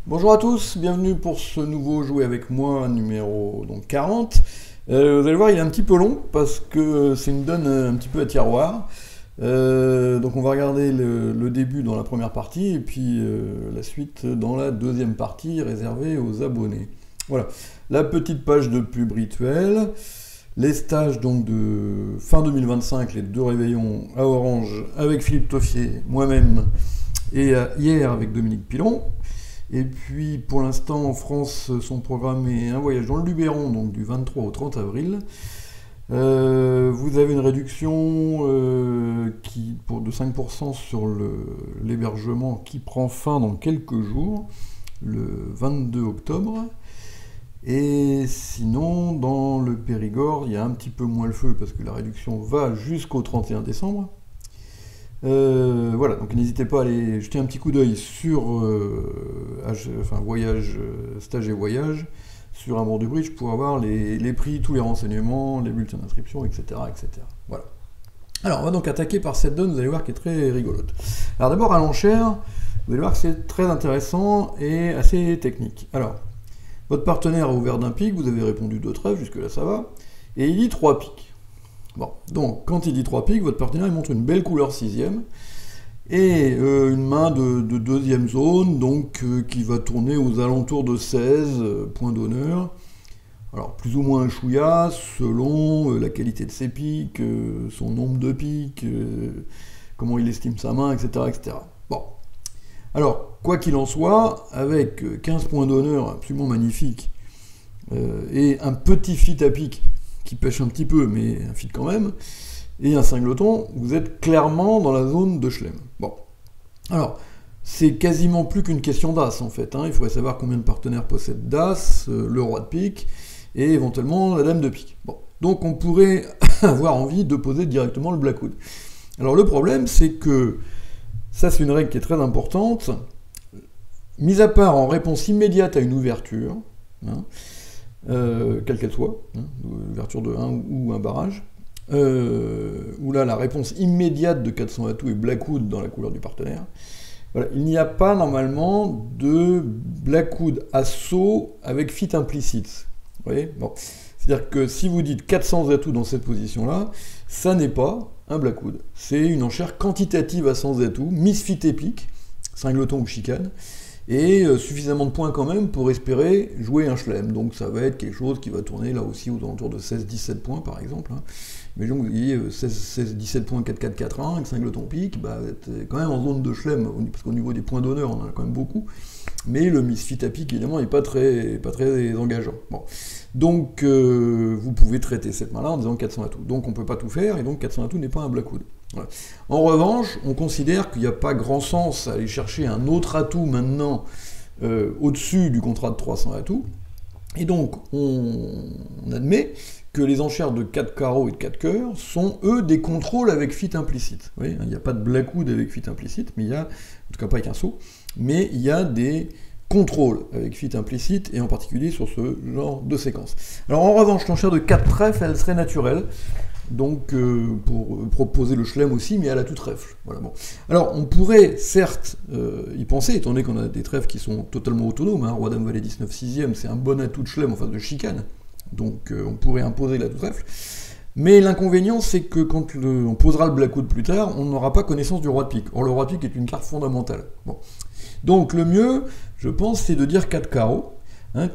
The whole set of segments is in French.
Bonjour à tous, bienvenue pour ce nouveau Jouer avec moi, numéro donc 40. Vous allez voir, il est un petit peu long parce que c'est une donne un petit peu à tiroir. Donc on va regarder le début dans la première partie et puis la suite dans la deuxième partie réservée aux abonnés. Voilà, la petite page de pub rituelle. Les stages donc de fin 2025, les deux réveillons à Orange avec Philippe Toffier, moi-même, et hier avec Dominique Pilon. Et puis pour l'instant en France sont programmés un voyage dans le Luberon, donc du 23 au 30 avril. Vous avez une réduction de 5% sur l'hébergement qui prend fin dans quelques jours, le 22 octobre. Et sinon, dans le Périgord, il y a un petit peu moins le feu parce que la réduction va jusqu'au 31 décembre. Voilà, donc n'hésitez pas à aller jeter un petit coup d'œil sur voyage, stage et voyage sur Amour du Bridge pour avoir les prix, tous les renseignements, les bulletins d'inscription, etc., etc. Voilà. Alors, on va donc attaquer par cette donne, vous allez voir, qui est très rigolote. Alors d'abord, à l'enchère, vous allez voir que c'est très intéressant et assez technique. Alors, votre partenaire a ouvert d'un pic, vous avez répondu 2 trèfles, jusque-là ça va, et il dit 3 piques. Bon, donc quand il dit 3 piques, votre partenaire il montre une belle couleur 6e, et une main de deuxième zone, donc qui va tourner aux alentours de 16 points d'honneur. Alors plus ou moins un chouïa, selon la qualité de ses piques, son nombre de piques, comment il estime sa main, etc. etc. Bon. Alors, quoi qu'il en soit, avec 15 points d'honneur absolument magnifiques, et un petit fit à pique, qui pêche un petit peu, mais un fit quand même, et un cingleton, vous êtes clairement dans la zone de Chelem. Bon. Alors, c'est quasiment plus qu'une question d'as, en fait. Il faudrait savoir combien de partenaires possèdent d'as, le roi de pique, et éventuellement la dame de pique. Bon. Donc, on pourrait avoir envie de poser directement le blackwood. Alors, le problème, c'est que ça, c'est une règle qui est très importante. Mis à part en réponse immédiate à une ouverture, quelle qu'elle soit, ouverture de 1 ou un barrage, où là, la réponse immédiate de 400 atouts est blackwood dans la couleur du partenaire. Voilà, il n'y a pas normalement de blackwood assaut avec fit implicite. Vous voyez, bon. C'est-à-dire que si vous dites 400 atouts dans cette position-là, ça n'est pas un blackwood. C'est une enchère quantitative à 100 atouts, misfit épique, cingleton ou chicane, et suffisamment de points quand même pour espérer jouer un chelem. Donc ça va être quelque chose qui va tourner là aussi aux alentours de 16-17 points par exemple. Mais donc vous voyez 16-17 points 4-4-4-1, avec cingleton pique, bah, vous êtes quand même en zone de chelem, parce qu'au niveau des points d'honneur on en a quand même beaucoup. Mais le misfit à pique évidemment n'est pas très engageant. Bon. Donc vous pouvez traiter cette main-là en disant 400 atouts. Donc on ne peut pas tout faire, et donc 400 atouts n'est pas un blackwood. Voilà. En revanche, on considère qu'il n'y a pas grand sens à aller chercher un autre atout maintenant au-dessus du contrat de 300 atouts. Et donc on admet que les enchères de 4 carreaux et de 4 cœurs sont, eux, des contrôles avec fit implicite. Vous voyez, il n'y a pas de blackwood avec fit implicite, mais il y a, en tout cas pas avec un saut, mais il y a des contrôle avec fit implicite, et en particulier sur ce genre de séquence. Alors en revanche, l'enchère de 4 trèfles, elle serait naturelle, donc pour proposer le chelem aussi, mais à la tout trèfle. Voilà, bon. Alors on pourrait certes y penser, étant donné qu'on a des trèfles qui sont totalement autonomes, roi dame valet 19 6e, c'est un bon atout de chelem en face de chicane, donc on pourrait imposer la tout trèfle. Mais l'inconvénient, c'est que quand on posera le blackwood plus tard, on n'aura pas connaissance du roi de pique. Or, le roi de pique est une carte fondamentale. Bon. Donc, le mieux, je pense, c'est de dire 4 carreaux,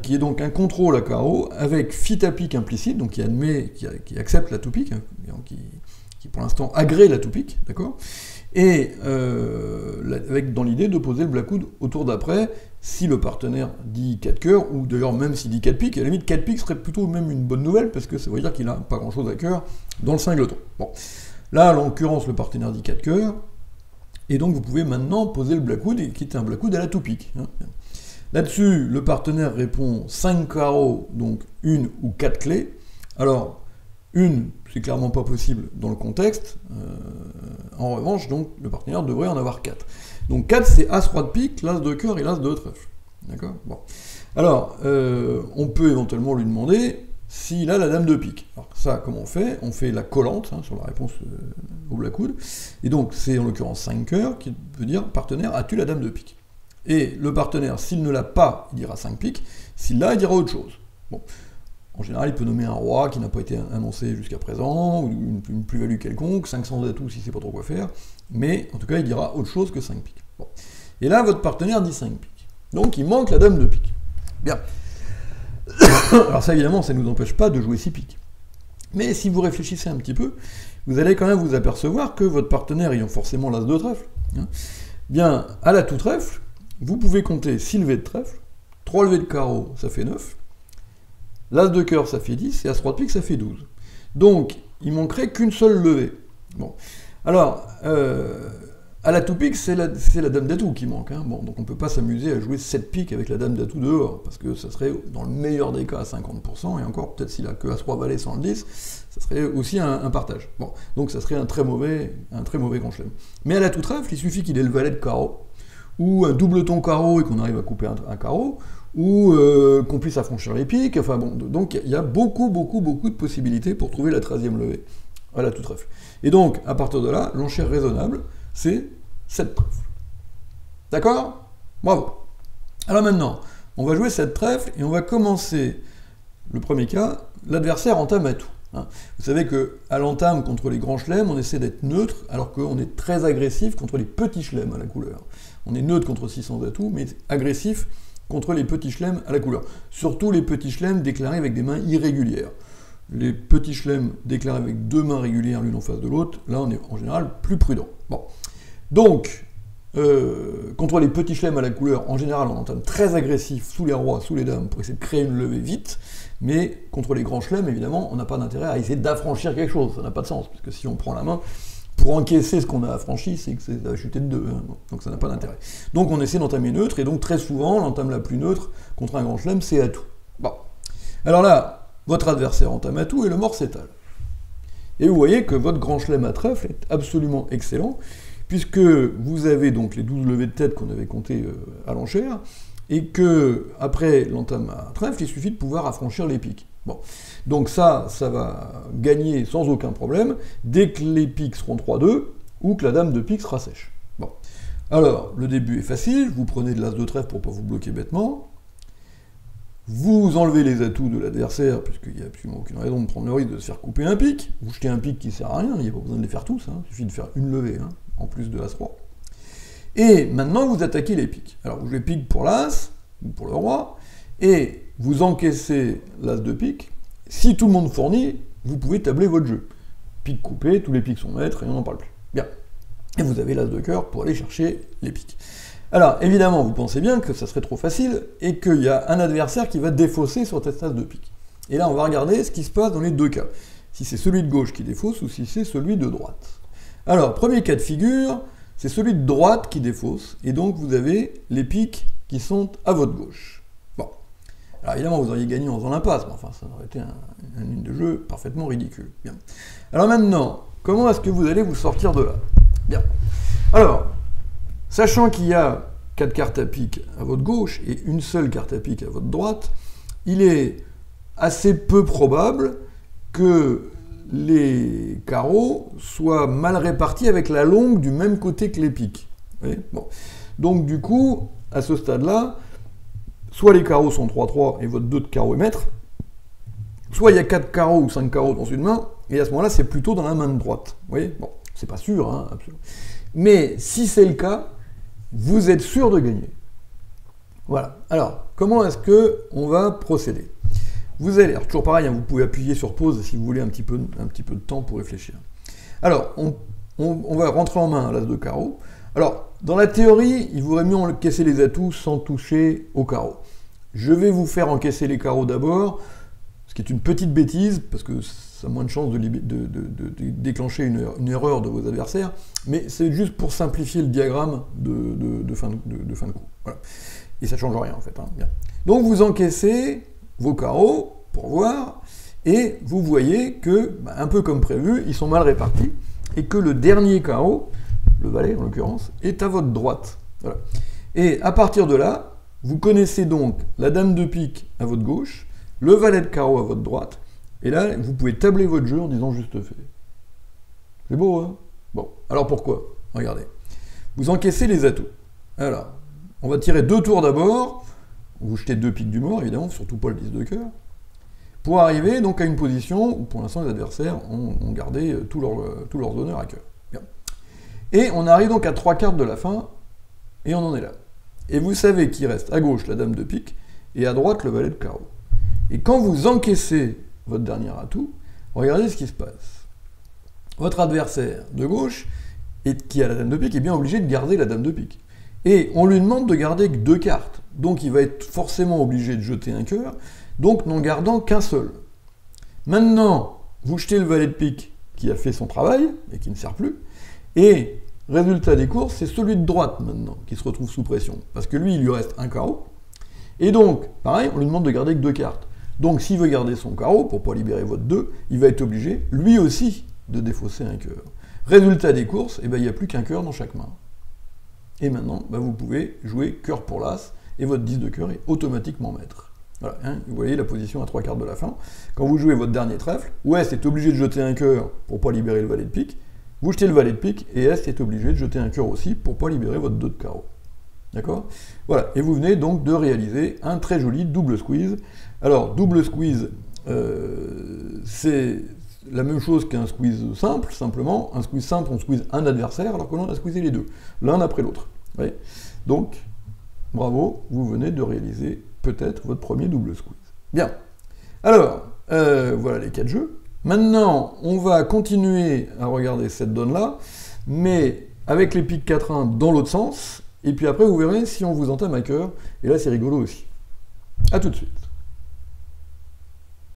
qui est donc un contrôle à carreaux, avec fit à pique implicite, donc qui admet, qui accepte la tout pique, qui pour l'instant agrée la tout pique, d'accord, et avec dans l'idée de poser le blackwood au tour d'après, si le partenaire dit 4 cœurs, ou d'ailleurs même s'il dit 4 piques, à la limite 4 piques serait plutôt même une bonne nouvelle, parce que ça veut dire qu'il n'a pas grand chose à cœur dans le cingleton. Bon. Là, en l'occurrence, le partenaire dit 4 cœurs, et donc vous pouvez maintenant poser le blackwood, qui est un blackwood à la tout pique. Là-dessus, le partenaire répond 5 carreaux, donc 1 ou 4 clés. Alors, une, c'est clairement pas possible dans le contexte. En revanche, donc, le partenaire devrait en avoir 4. Donc 4, c'est As, Roi de pique, l'As de cœur et l'As de trèfle. D'accord ? Bon. Alors, on peut éventuellement lui demander s'il a la dame de pique. Alors ça, comment on fait? On fait la collante sur la réponse au blackwood. Et donc, c'est en l'occurrence 5 cœurs qui veut dire, partenaire, as-tu la dame de pique? Et le partenaire, s'il ne l'a pas, il dira 5 piques, s'il l'a, il dira autre chose. Bon. En général, il peut nommer un roi qui n'a pas été annoncé jusqu'à présent, ou une plus-value quelconque, 500 atouts si c'est pas trop quoi faire, mais en tout cas, il dira autre chose que 5 piques. Bon. Et là, votre partenaire dit 5 piques. Donc, il manque la dame de pique. Bien. Alors ça, évidemment, ça ne nous empêche pas de jouer 6 piques. Mais si vous réfléchissez un petit peu, vous allez quand même vous apercevoir que votre partenaire ayant forcément l'as de trèfle, hein, bien, à l'atout trèfle, vous pouvez compter 6 levées de trèfle, 3 levées de carreau, ça fait 9, l'as de cœur, ça fait 10, et as 3 de pique, ça fait 12. Donc, il manquerait qu'une seule levée. Bon. Alors, à l'atout pique, c'est la dame d'atout qui manque. Hein. Bon, donc on ne peut pas s'amuser à jouer 7 piques avec la dame d'atout dehors, parce que ça serait, dans le meilleur des cas, à 50%, et encore, peut-être s'il a que as 3 valet sans le 10, ça serait aussi un partage. Bon, donc ça serait un très mauvais grand chelem. Mais à l'atout trèfle, il suffit qu'il ait le valet de carreau, ou un double-ton carreau et qu'on arrive à couper un carreau, ou qu'on puisse affranchir les piques, enfin bon, donc il y a beaucoup de possibilités pour trouver la 13e levée à l'atout trèfle. Et donc, à partir de là, l'enchère raisonnable, c'est 7 trèfles. D'accord? Bravo. Alors maintenant, on va jouer 7 trèfles et on va commencer, le premier cas, l'adversaire entame à tout. Hein. Vous savez qu'à l'entame, contre les grands chelems, on essaie d'être neutre, alors qu'on est très agressif contre les petits chelems à la couleur. On est neutre contre 600 atouts, mais agressif contre les petits chelems à la couleur. Surtout les petits chelems déclarés avec des mains irrégulières. Les petits chelems déclarés avec 2 mains régulières l'une en face de l'autre, là on est en général plus prudent. Bon. Donc, contre les petits chelems à la couleur, en général on entame très agressif sous les rois, sous les dames, pour essayer de créer une levée vite, mais contre les grands chelems, évidemment, on n'a pas d'intérêt à essayer d'affranchir quelque chose, ça n'a pas de sens, parce que si on prend la main, pour encaisser ce qu'on a affranchi, c'est que ça va chuter de 2, hein, donc ça n'a pas d'intérêt. Donc on essaie d'entamer neutre, et donc très souvent, l'entame la plus neutre contre un grand chelem, c'est atout. Bon. Alors là, votre adversaire entame atout et le mort s'étale. Et vous voyez que votre grand chelem à trèfle est absolument excellent, puisque vous avez donc les 12 levées de tête qu'on avait comptées à l'enchère, et que, après l'entame à trèfle, il suffit de pouvoir affranchir les piques. Bon. Donc ça va gagner sans aucun problème, dès que les piques seront 3-2, ou que la dame de pique sera sèche. Bon. Alors, le début est facile, vous prenez de l'as de trèfle pour ne pas vous bloquer bêtement, vous enlevez les atouts de l'adversaire, puisqu'il n'y a absolument aucune raison de prendre le risque de se faire couper un pic, vous jetez un pic qui ne sert à rien, il n'y a pas besoin de les faire tous, hein, il suffit de faire une levée, hein, en plus de l'as-3. Et maintenant, vous attaquez les piques. Alors, vous jouez pique pour l'as, ou pour le roi, et vous encaissez l'as de pique. Si tout le monde fournit, vous pouvez tabler votre jeu. Pique coupé, tous les piques sont maîtres, et on n'en parle plus. Bien. Et vous avez l'as de cœur pour aller chercher les piques. Alors, évidemment, vous pensez bien que ça serait trop facile, et qu'il y a un adversaire qui va défausser sur cette as de pique. Et là, on va regarder ce qui se passe dans les deux cas. Si c'est celui de gauche qui défausse, ou si c'est celui de droite. Alors, premier cas de figure, c'est celui de droite qui défausse, et donc vous avez les piques qui sont à votre gauche. Bon. Alors évidemment, vous auriez gagné en faisant l'impasse, mais enfin, ça aurait été une ligne de jeu parfaitement ridicule. Bien. Alors maintenant, comment est-ce que vous allez vous sortir de là? Bien. Alors, sachant qu'il y a 4 cartes à pique à votre gauche et une seule carte à pique à votre droite, il est assez peu probable que les carreaux soient mal répartis avec la longue du même côté que les piques. Vous voyez, bon. Donc du coup, à ce stade-là, soit les carreaux sont 3-3 et votre 2 de carreau est maître, soit il y a 4 carreaux ou 5 carreaux dans une main, et à ce moment-là, c'est plutôt dans la main de droite. Vous voyez, bon, c'est pas sûr, hein, absolument. Mais si c'est le cas, vous êtes sûr de gagner. Voilà. Alors, comment est-ce qu'on va procéder? Vous allez, alors toujours pareil, hein, vous pouvez appuyer sur pause si vous voulez un petit peu de temps pour réfléchir. Alors, on va rentrer en main à l'as de carreau. Alors, dans la théorie, il vaudrait mieux encaisser les atouts sans toucher au carreau. Je vais vous faire encaisser les carreaux d'abord, ce qui est une petite bêtise, parce que ça a moins de chances de déclencher une erreur de vos adversaires, mais c'est juste pour simplifier le diagramme de fin de coup. Voilà. Et ça ne change rien, en fait. Hein. Bien. Donc, vous encaissez vos carreaux, pour voir, et vous voyez que, un peu comme prévu, ils sont mal répartis, et que le dernier carreau, le valet en l'occurrence, est à votre droite. Voilà. Et à partir de là, vous connaissez donc la dame de pique à votre gauche, le valet de carreau à votre droite, et là, vous pouvez tabler votre jeu en disant juste fait. C'est beau, hein? Bon, alors pourquoi? Regardez. Vous encaissez les atouts. Alors, on va tirer 2 tours d'abord, vous jetez 2 piques du mort, évidemment, surtout pas le 10 de cœur, pour arriver donc à une position où pour l'instant les adversaires ont gardé tous leurs honneurs à cœur. Bien. Et on arrive donc à 3 cartes de la fin, et on en est là. Et vous savez qu'il reste à gauche la dame de pique, et à droite le valet de carreau. Et quand vous encaissez votre dernier atout, regardez ce qui se passe. Votre adversaire de gauche, qui a la dame de pique, est bien obligé de garder la dame de pique. Et on lui demande de garder que 2 cartes, donc il va être forcément obligé de jeter un cœur, donc n'en gardant qu'un seul. Maintenant, vous jetez le valet de pique qui a fait son travail, et qui ne sert plus, et résultat des courses, c'est celui de droite maintenant, qui se retrouve sous pression, parce que lui, il lui reste un carreau, et donc, pareil, on lui demande de garder que 2 cartes. Donc s'il veut garder son carreau, pour ne pas libérer votre 2, il va être obligé, lui aussi, de défausser un cœur. Résultat des courses, il n'y a plus qu'un cœur dans chaque main. Et maintenant, vous pouvez jouer cœur pour l'as, et votre 10 de cœur est automatiquement maître. Voilà, hein, vous voyez la position à 3 quarts de la fin. Quand vous jouez votre dernier trèfle, Ouest est obligé de jeter un cœur pour ne pas libérer le valet de pique, vous jetez le valet de pique, et Est est obligé de jeter un cœur aussi pour ne pas libérer votre 2 de carreau. D'accord? Voilà, et vous venez donc de réaliser un très joli double squeeze. Alors, double squeeze, c'est la même chose qu'un squeeze simple, simplement. Un squeeze simple, on squeeze un adversaire, alors que l'on a squeezé les deux, l'un après l'autre. Donc, bravo, vous venez de réaliser peut-être votre premier double squeeze. Bien. Alors, voilà les 4 jeux. Maintenant, on va continuer à regarder cette donne-là, mais avec les piques 4-1 dans l'autre sens, et puis après, vous verrez si on vous entame à cœur, et là, c'est rigolo aussi. A tout de suite.